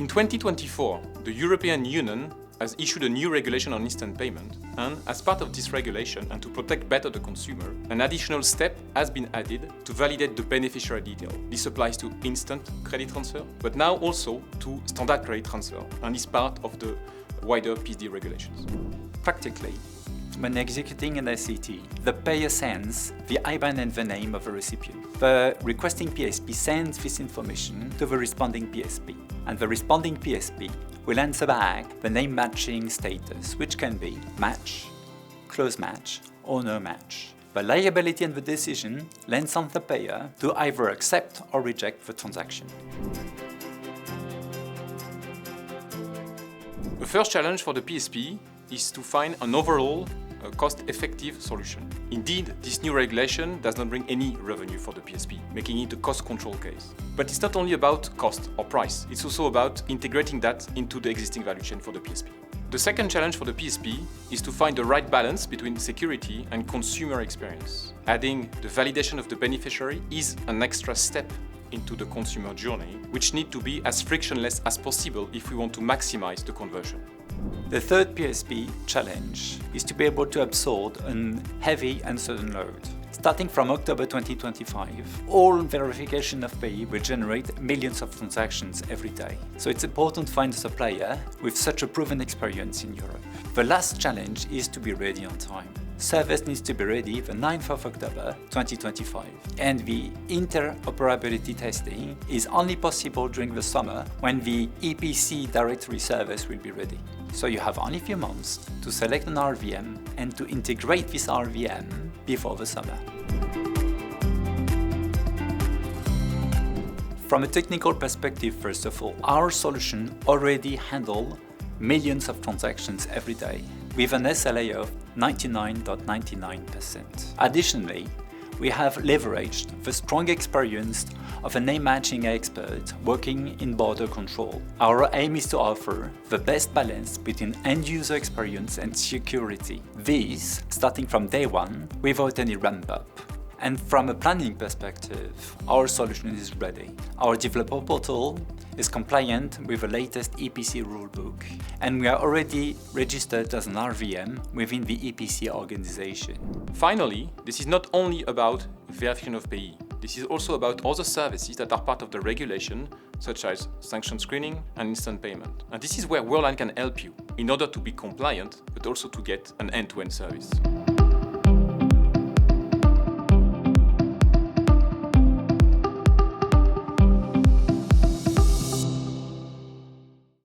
2024, the European Union has issued a new regulation on instant payment, and as part of this regulation and to protect better the consumer, an additional step has been added to validate the beneficiary detail. This applies to instant credit transfer, but now also to standard credit transfer, and is part of the wider PSD regulations. Practically, when executing an SCT, the payer sends the IBAN and the name of the recipient. The requesting PSP sends this information to the responding PSP, and the responding PSP will answer back the name matching status, which can be match, close match, or no match. The liability and the decision lands on the payer to either accept or reject the transaction. The first challenge for the PSP is to find an overall cost-effective solution. Indeed, this new regulation does not bring any revenue for the PSP, making it a cost control case. But it's not only about cost or price, it's also about integrating that into the existing value chain for the PSP. The second challenge for the PSP is to find the right balance between security and consumer experience. Adding the validation of the beneficiary is an extra step into the consumer journey, which need to be as frictionless as possible if we want to maximize the conversion. The third PSP challenge is to be able to absorb a heavy and sudden load. Starting from October 2025, all verification of payee will generate millions of transactions every day. So it's important to find a supplier with such a proven experience in Europe. The last challenge is to be ready on time. Service needs to be ready the 9th of October 2025, and the interoperability testing is only possible during the summer when the EPC directory service will be ready. So you have only a few months to select an RVM and to integrate this RVM before the summer. From a technical perspective, first of all, our solution already handles millions of transactions every day with an SLA of 99.99%. Additionally, we have leveraged the strong experience of a name matching expert working in border control. Our aim is to offer the best balance between end-user experience and security. This starting from day one without any ramp-up. And from a planning perspective, our solution is ready. Our developer portal is compliant with the latest EPC rulebook, and we are already registered as an RVM within the EPC organization. Finally, this is not only about verification of payee. This is also about other services that are part of the regulation, such as sanction screening and instant payment. And this is where Worldline can help you in order to be compliant, but also to get an end-to-end service.